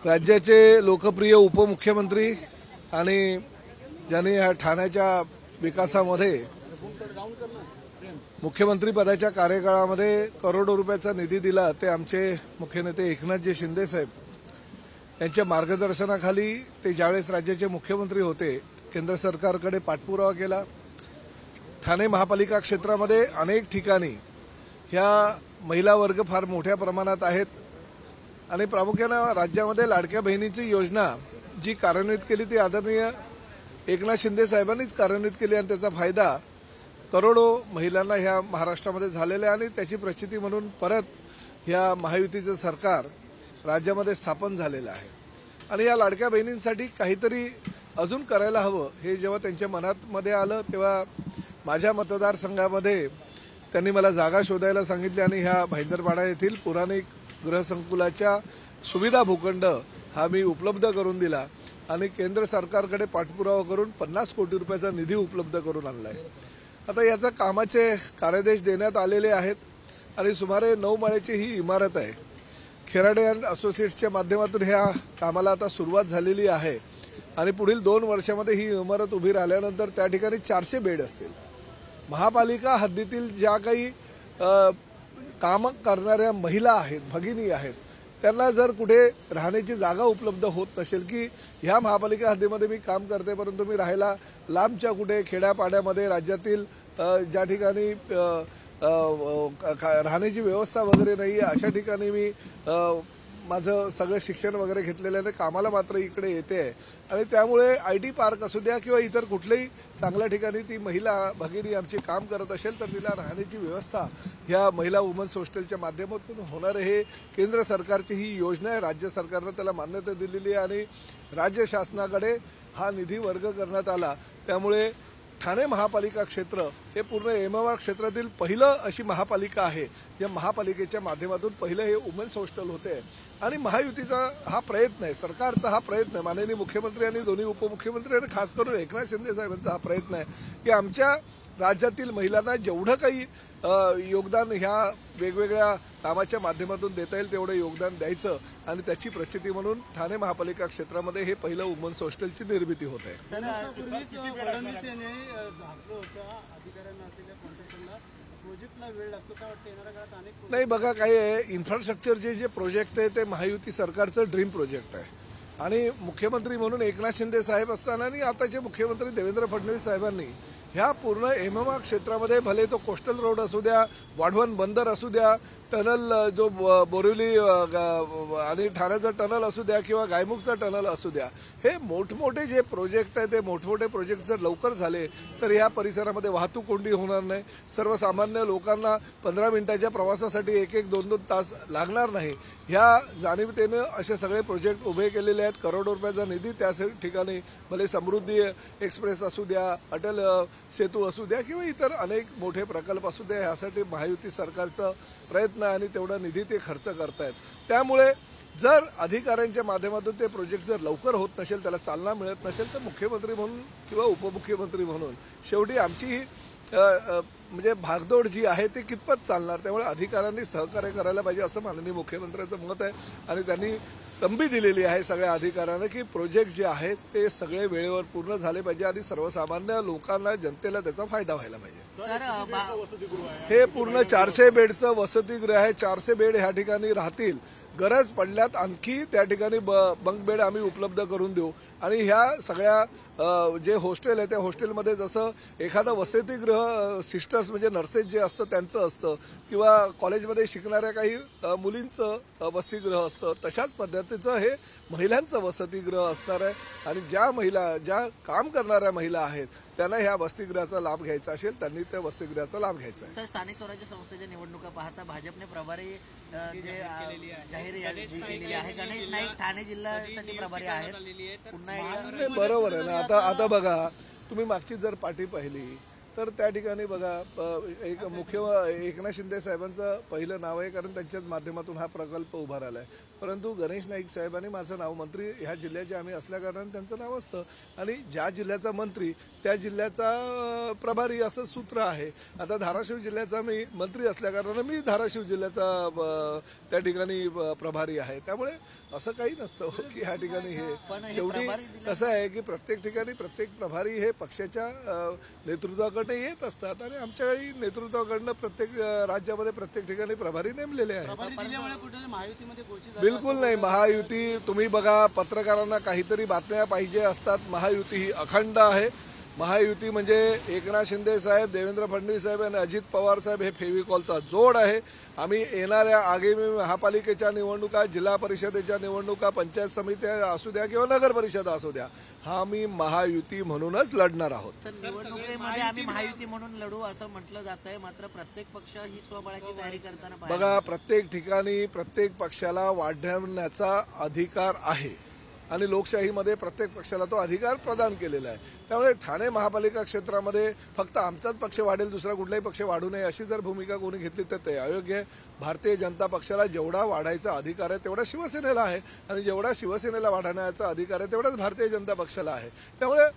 राज्याचे लोकप्रिय उपमुख्यमंत्री आणि ज्यांनी ठाण्याच्या विकासामध्ये मुख्यमंत्री पदाच्या कार्यकाळामध्ये करोडो रुपयाचा निधी दिला ते आमचे मुख्य नेते एकनाथजी शिंदे साहेब यांच्या मार्गदर्शनाखाली ते ज्यावेळेस राज्याचे मुख्यमंत्री होते केंद्र सरकारकडे पाठपुरावा केला। ठाणे महापालिका क्षेत्रामध्ये अनेक ठिकाणी ह्या महिला वर्ग फार मोठ्या प्रमाणात आहेत आणि प्रामुख्याने राज्यामध्ये लाडक्या बहिणीची योजना जी कार्यान्वित केली ती आदरणीय एकनाथ शिंदे साहेबांनीच कार्यान्वित केली आणि त्याचा फायदा करोडो महिलांना ह्या महाराष्ट्रामध्ये झालेला आहे आणि त्याची प्रचिती म्हणून परत ह्या महायुतीचं सरकार राज्यामध्ये स्थापन झालेलं आहे आणि या लाडक्या बहिणींसाठी काहीतरी अजून करायला हवं हे जेव्हा त्यांच्या मनात आलं तेव्हा माझ्या मतदारसंघामध्ये त्यांनी मला जागा शोधायला सांगितली आणि ह्या भाईंदरपाडा येथील पुराणिक गृहसंकुलाच्या सुविधा भूखंड हा मी उपलब्ध करून दिला आणि केंद्र सरकारकडे पाठपुरावा करून 50 कोटी रुपयाचा निधी उपलब्ध करून आणलाय। आता याचा कामाचे कार्यादेश देण्यात आलेले आहेत आणि सुमारे 9 माळ्याची ही इमारत आहे। खेराडे अँड असोसिएट्सच्या माध्यमातून ह्या कामाला आता सुरुवात झालेली आहे आणि पुढील 2 वर्षामध्ये ही इमारत उभी राहिल्यानंतर त्या ठिकाणी 400 बेड असतील। महापालिका हद्दीतील ज्या काही काम करणाऱ्या महिला आहेत भगिनी आहेत त्यांना जर कुठे राहण्याची जागा उपलब्ध होत नसेल की ह्या महापालिका हद्दीमध्ये मी काम करते परंतु मी राहायला लांबच्या कुठे खेड्यापाड्यामध्ये राज्यातील ज्या ठिकाणी राहण्याची व्यवस्था वगैरे नाही अशा ठिकाणी मी माझं सगळं शिक्षण वगैरे घेतलेलं आहे कामाला मात्र इकडे येते आणि त्यामुळे आयटी पार्क असू द्या किंवा इतर कुठल्याही चांगल्या ठिकाणी ती महिला भगिनी आमची काम करत असेल तर तिला राहण्याची व्यवस्था ह्या महिला वुमन्स हॉस्टेलच्या माध्यमातून होणार हे केंद्र सरकारची ही योजना आहे। राज्य सरकारनं त्याला मान्यता दिलेली आहे आणि राज्य शासनाकडे हा निधी वर्ग करण्यात आला। त्यामुळे ठाणे महापालिका क्षेत्र हे पूर्ण एमएमआर क्षेत्रातील पहिलं अशी महापालिका आहे ज्या महापालिकेच्या माध्यमातून पहिलं हे वुमेन्स हॉस्टेल होते आणि महायुतीचा हा प्रयत्न आहे, सरकारचा हा प्रयत्न आहे, माननीय मुख्यमंत्री आणि दोन्ही उपमुख्यमंत्री आणि खास करून एकनाथ शिंदे साहेबांचा हा प्रयत्न आहे की आमच्या राज्यातील महिलांना जेवढं काही योगदान ह्या वेगवेगळ्या कामाच्या माध्यमातून देता येईल तेवढं योगदान द्यायचं आणि त्याची प्रचिती म्हणून ठाणे महापालिका क्षेत्रामध्ये हे पहिलं वुमन्स हॉस्टेलची निर्मिती होत आहे। नाही बघा काय आहे इन्फ्रास्ट्रक्चरचे जे प्रोजेक्ट आहे ते महायुती सरकारचं ड्रीम प्रोजेक्ट आहे आणि मुख्यमंत्री म्हणून एकनाथ शिंदे साहेब असताना आणि आताचे मुख्यमंत्री देवेंद्र फडणवीस साहेबांनी ह्या पूर्ण एमएमआर क्षेत्रामध्ये भले तो कोस्टल रोड असू द्या वाढवण बंदर असू द्या टनल जो बोरिवली आणि ठाण्याचा टनल असू द्या किंवा गायमुखचा टनल असू द्या हे मोठमोठे जे प्रोजेक्ट आहे ते मोठमोठे प्रोजेक्ट जर लवकर झाले तर या परिसरामध्ये वाहतूक कोंडी होणार नाही। सर्वसामान्य लोकांना 15 मिनिटाच्या प्रवासासाठी 1-1, 2-2 तास लागणार नाही। ह्या जाणीवतेने असे सगळे प्रोजेक्ट उभे केलेले आहेत। करोडो रुपयाचा निधी त्या ठिकाणी भले समृद्धी एक्सप्रेस असू द्या अटल सेतू असू द्या किंवा इतर अनेक मोठे प्रकल्प असू द्या यासाठी महायुती सरकारचा प्रयत्न आणि तेवढा निधी ते खर्च करतायत। त्यामुळे जर अधिकाऱ्यांच्या माध्यमातून ते प्रोजेक्ट जर लवकर होत नसेल त्याला चालना मिळत नसेल तर मुख्यमंत्री म्हणून किंवा उपमुख्यमंत्री म्हणून शेवटी आमची म्हणजे भागदौड जी आहे ती कितपत चालणार त्यामुळे अधिकाऱ्यांनी सहकार्य करायला पाहिजे असं माननीय मुख्यमंत्र्यांचं मत आहे आणि त्यांनी तंबी दिलेली आहे सगळ्या अधिकाऱ्यांना की प्रोजेक्ट जे आहेत ते सगळे वेळेवर पूर्ण झाले पाहिजे आणि सर्वसामान्य लोकांना जनतेला त्याचा फायदा व्हायला पाहिजे। हे पूर्ण 400 बेडचं वसतिगृह आहे। 400 बेड ह्या ठिकाणी राहतील। गरज पडल्यात आणखी त्या ठिकाणी बंक बेड आम्ही उपलब्ध करून देऊ आणि ह्या सगळ्या जे हॉस्टेल आहे त्या हॉस्टेलमध्ये जसं एखादा वसतिगृह सिस्टर्स म्हणजे नर्सेस जे असतं त्यांचं असतं किंवा कॉलेजमध्ये शिकणाऱ्या काही मुलींचं वसतिगृह असतं तशाच पद्धतीचं हे महिलांचं वसतिगृह असणार आहे आणि ज्या महिला ज्या काम करणाऱ्या महिला आहेत त्यांना ह्या वसतिगृहाचा लाभ घ्यायचा असेल त्यांनी त्या वसतिगृहाचा लाभ घ्यायचा आहे। स्थानिक स्वराज्य संस्थेच्या निवडणुका पाहता भाजपने प्रभारी जे जाहीर यादी केलेली आहे गणेश नाईक ठाणे जिल्ह्यासाठी प्रभारी आहेत पुन्हा एकदा बरोबर आहे ना। आता बघा तुम्ही मागची जर पार्टी पाहिली तर त्या ठिकाणी बघा एक मुख्य एकनाथ शिंदे साहेबांचं पहिलं नाव आहे, कारण त्यांच्याच माध्यमातून हा प्रकल्प उभारला आहे. परंतु गणेश नाईक साहेबांनी माझं नाव, मंत्री ह्या जिल्ह्याचे आम्ही असल्याकारणाने त्यांचं नाव असतं, आणि ज्या जिल्ह्याचा मंत्री त्या जिल्ह्याचा प्रभारी असं सूत्र आहे. आता धाराशिव जिल्ह्याचा मी मंत्री असल्याकारणाने मी धाराशिव जिल्ह्याचा त्या ठिकाणी प्रभारी आहे. त्यामुळे असं काही नसतं की ह्या ठिकाणी पण हे हे शेवटी प्रभारी दिले- कसं आहे की प्रत्येक ठिकाणी प्रत्येक प्रभारी हे पक्षाच्या नेतृत्वाकडे येत असतात, आणि आमच्या वेळी नेतृत्वाकडनं प्रत्येक राज्यामध्ये प्रत्येक ठिकाणी प्रभारी नेमलेले आहेत. प्रभारी दिल्यामुळे कुठे महायुतीमध्ये गोष्टी झाल्या बिलकुल नाही. महायुती, तुम्ही बघा, पत्रकारांना काहीतरी बातम्या पाहिजे असतात. महायुती ही अखंड आहे. महायुती म्हणजे एकनाथ शिंदे साहेब, देवेंद्र फडणवीस साहेब आणि अजित पवार साहेब हे फेविकॉलचा जोड आहे. आम्ही येणाऱ्या आगामी महापालिकेच्या निवडणुका, जिल्हा परिषदेच्या निवडणुका, पंचायत समित्या असू द्या किंवा नगर परिषद असू द्या, हा मी महायुती म्हणूनच लढणार आहोत. सर, निवडणुकीमध्ये आम्ही महायुती म्हणून लढू असं म्हटलं जात आहे, मात्र प्रत्येक पक्ष ही स्वबळाची तयारी करताना पाहायला बघा, प्रत्येक ठिकाणी प्रत्येक पक्षाला वाढवण्याचा अधिकार आहे, आणि लोकशाहीमध्ये प्रत्येक पक्षाला तो अधिकार प्रदान केलेला आहे. त्यामुळे ठाणे महापालिका क्षेत्रामध्ये फक्त आमचाच पक्ष वाढेल, दुसरा कुठलाही पक्ष वाढू नये अशी जर भूमिका कोणी घेतली तर ते अयोग्य आहे. भारतीय जनता पक्षाला जेवढा वाढायचा अधिकार आहे तेवढा शिवसेनेला आहे, आणि जेवढा शिवसेनेला वाढवण्याचा अधिकार आहे तेवढाच भारतीय जनता पक्षाला आहे. त्यामुळे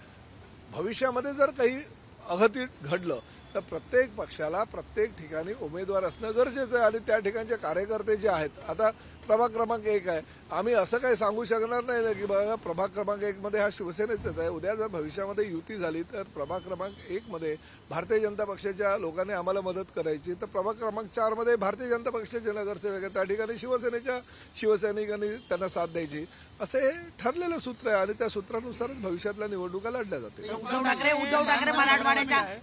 भविष्यामध्ये जर काही अघटित घडलं तर प्रत्येक पक्षाला प्रत्येक ठिकाणी उमेदवार असणं गरजेचं आहे, आणि त्या ठिकाणचे कार्यकर्ते जे आहेत, आता प्रभाग क्रमांक 1 आहे, आम्ही असं काही सांगू शकणार नाही ना की बघा प्रभाग क्रमांक 1 मध्ये हा शिवसेनेचाच आहे. उद्या जर भविष्यामध्ये युती झाली तर प्रभाग क्रमांक 1 मध्ये भारतीय जनता पक्षाच्या लोकांनी आम्हाला मदत करायची, तर प्रभाग क्रमांक 4 मध्ये भारतीय जनता पक्षाचे नगरसेवक आहेत, त्या ठिकाणी शिवसेनेच्या शिवसैनिकांनी त्यांना साथ द्यायची. असं हे ठरलेलं सूत्र आहे, आणि त्या सूत्रानुसारच भविष्यातल्या निवडणुका लढल्या जातील. उद्धव ठाकरे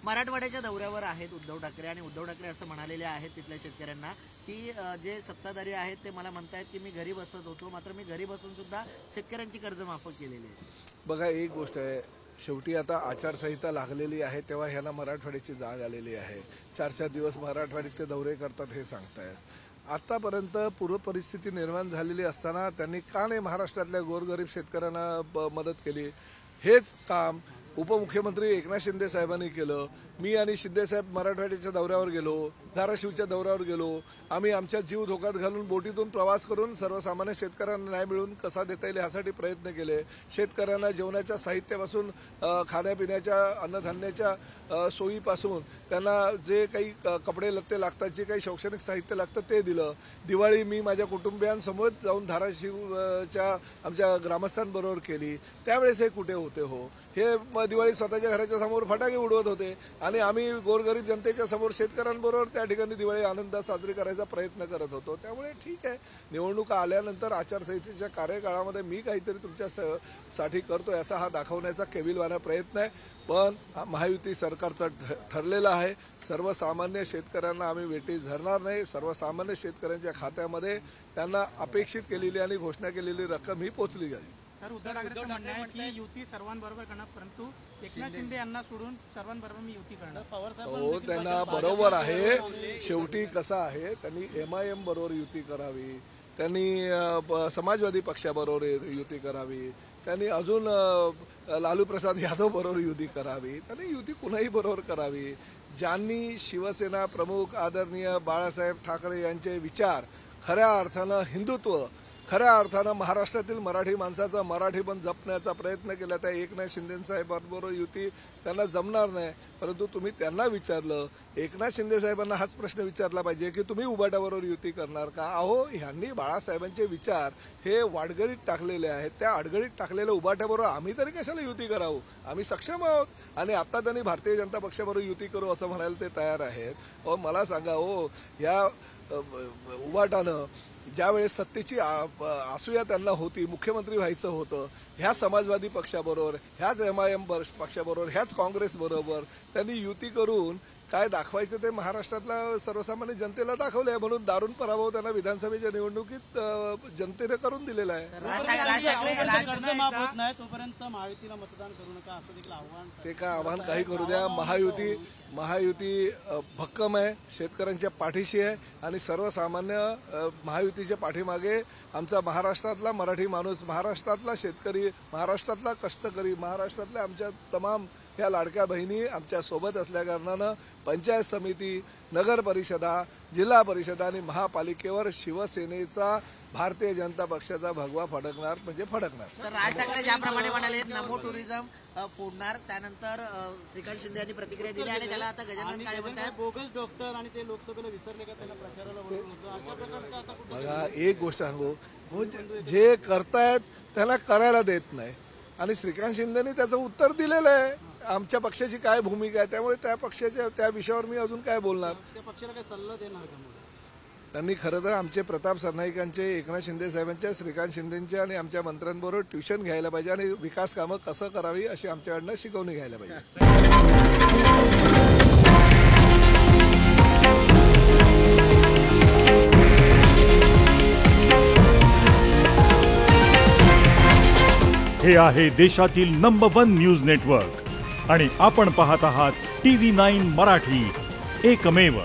मराठवाड्याच्या दौऱ्यावर आहेत उद्धव ठाकरे, आणि उद्धव ठाकरे असं म्हणालेले आहेत तिथल्या शेतकऱ्यांना की जे सत्ताधारी आहेत ते मला म्हणतायत की मी घरी बसत होतो, मात्र मी घरी बसून सुद्धा शेतकऱ्यांची कर्जमाफी केलेली आहे. बघा, एक गोष्ट आहे, शेवटी आता आचारसंहिता लागलेली आहे तेव्हा ह्याला मराठवाड्याची जाग आलेली आहे. 4-4 दिवस मराठवाड्याचे दौरे करतात हे सांगतायत. आतापर्यंत पूर्व परिस्थिती निर्माण झालेली असताना त्यांनी का नाही महाराष्ट्रातल्या गोरगरीब शेतकऱ्यांना मदत केली? हेच काम उपमुख्यमंत्री एकनाथ शिंदे साहेबांनी केलं. मी आणि शिंदे साहेब मराठवाड्याच्या दौऱ्यावर गेलो, धाराशिवच्या दौऱ्यावर गेलो. आम्ही आमच्या जीव धोक्यात घालून बोटीतून प्रवास करून सर्वसामान्य शेतकऱ्यांना न्याय मिळवून कसा देता येईल यासाठी प्रयत्न केले. शेतकऱ्यांना जेवणाच्या साहित्यापासून खाण्यापिण्याच्या अन्नधान्याच्या सोयीपासून त्यांना जे काही कपडे लत्ते लागतात, जे काही शैक्षणिक साहित्य लागतं ते दिलं. दिवाळी मी माझ्या कुटुंबियांसमोर जाऊन धाराशिवच्या आमच्या ग्रामस्थांबरोबर केली. त्यावेळेस हे कुठे होते हो? हे दिवाळी स्वतःच्या घराच्या समोर फटाके उडवत होते, आणि आम्ही गोरगरीब जनतेच्या समोर शेतकऱ्यांबरोबर त्या ठिकाणी दिवाळी आनंदात साजरी करायचा प्रयत्न करत होतो. त्यामुळे ठीक आहे, निवडणुका आल्यानंतर आचारसंहितेच्या कार्यकाळामध्ये मी काहीतरी तुमच्या साठी करतोय असा हा दाखवण्याचा केविलवाना प्रयत्न आहे. पण महायुती सरकारचा ठरलेला आहे. सर्वसामान्य शेतकऱ्यांना आम्ही वेठीस धरणार नाही. सर्वसामान्य शेतकऱ्यांच्या खात्यामध्ये त्यांना अपेक्षित केलेली आणि घोषणा केलेली रक्कम ही पोचली जाईल. सर, उद्धव ठाकरेंचं म्हणणं आहे की युती सर्वांबरोबर करणार, परंतु एकनाथ शिंदे यांना सोडून सर्वांबरोबर मी युती करणार. हो, त्यांना बरोबर आहे. शेवटी कसं आहे, त्यांनी MIM बरोबर युती करावी, त्यांनी समाजवादी पक्षाबरोबर युती करावी, त्यांनी अजून लालू प्रसाद यादव बरोबर युती करावी, त्यांनी युती कुणाही बरोबर करावी. ज्यांनी शिवसेना प्रमुख आदरणीय बाळासाहेब ठाकरे यांचे विचार, खऱ्या अर्थानं हिंदुत्व, खऱ्या अर्थानं महाराष्ट्रातील मराठी माणसाचा मराठीपण जपण्याचा प्रयत्न केला, त्या एकनाथ शिंदे साहेबांबरोबर युती त्यांना जमणार नाही. परंतु तुम्ही त्यांना विचारलं, एकनाथ शिंदे साहेबांना हाच प्रश्न विचारला पाहिजे की तुम्ही उबाटाबरोबर युती करणार का? अहो, ह्यांनी बाळासाहेबांचे विचार हे वाडगळीत टाकलेले आहेत. त्या अडगळीत टाकलेल्या उबाट्याबरोबर आम्ही तरी कशाला युती करावं? आम्ही सक्षम आहोत, आणि आता त्यांनी भारतीय जनता पक्षाबरोबर युती करू असं म्हणायला ते तयार आहेत. अहो, मला सांगा हो, या उबाटानं ज्यावेळेस सत्तेची असूया त्यांना होती, मुख्यमंत्री व्हायचं होतं, ह्या समाजवादी पक्षाबरोबर, ह्याच MIM पक्षाबरोबर, ह्याच काँग्रेसबरोबर त्यांनी युती करून काय दाखवायचं ते महाराष्ट्रातल्या सर्वसामान्य जनतेला दाखवलंय. म्हणून दारुण पराभव त्यांना विधानसभेच्या निवडणुकीत जनतेने करून दिलेला आहे. तोपर्यंत महायुतीला मतदान करू नका असं देखील आव्हान. ते काय आव्हान काही करू द्या. महायुती भक्कम आहे, शेतकऱ्यांच्या पाठीशी आहे, आणि सर्वसामान्य महायुतीच्या पाठीमागे आमचा महाराष्ट्रातला मराठी माणूस, महाराष्ट्रातला शेतकरी, महाराष्ट्रातला कष्टकरी, महाराष्ट्रातल्या आमच्या तमाम या लाडक्या बहिणी आमच्या सोबत असल्या कारणानं पंचायत समिती, नगर परिषदा, जिल्हा परिषदा आणि महापालिकेवर शिवसेनेचा, भारतीय जनता पक्षाचा भगवा फडकणार म्हणजे फडकणार. तर राज ठाकरे ज्याप्रमाणे म्हणाले नमो टुरिझम फोडणार, त्यानंतर श्रीकांत शिंदे यांनी प्रतिक्रिया दिली आणि त्याला आता गजानन काळे म्हणतात बोगस डॉक्टर आणि ते लोकसभेला विसरले का, त्यांना प्रचाराला बोलवलं होतं, अशा प्रकारचं आता कुठं बघा एक गोष्ट सांगू, हो जे करतायत त्याला करायला देत नाही आणि श्रीकांत शिंदेनी त्याचं उत्तर दिलेलं आहे आमच्या पक्षाची काय भूमिका आहे. त्यामुळे त्या पक्षाच्या त्या विषयावर मी अजून काय बोलणार. त्या पक्षाला काही सल्ला देणार का मग? त्यांनी खरं तर आमचे प्रताप सरनाईकांचे, एकनाथ शिंदे साहेबांच्या, श्रीकांत शिंदेच्या आणि आमच्या मंत्र्यांबरोबर ट्युशन घ्यायला पाहिजे आणि विकास कामं कसं करावी अशी आमच्याकडनं शिकवणी घ्यायला पाहिजे. हे आहे देशातील नंबर 1 न्यूज नेटवर्क आणि आपण पाहत आहात TV9 मराठी, एकमेव.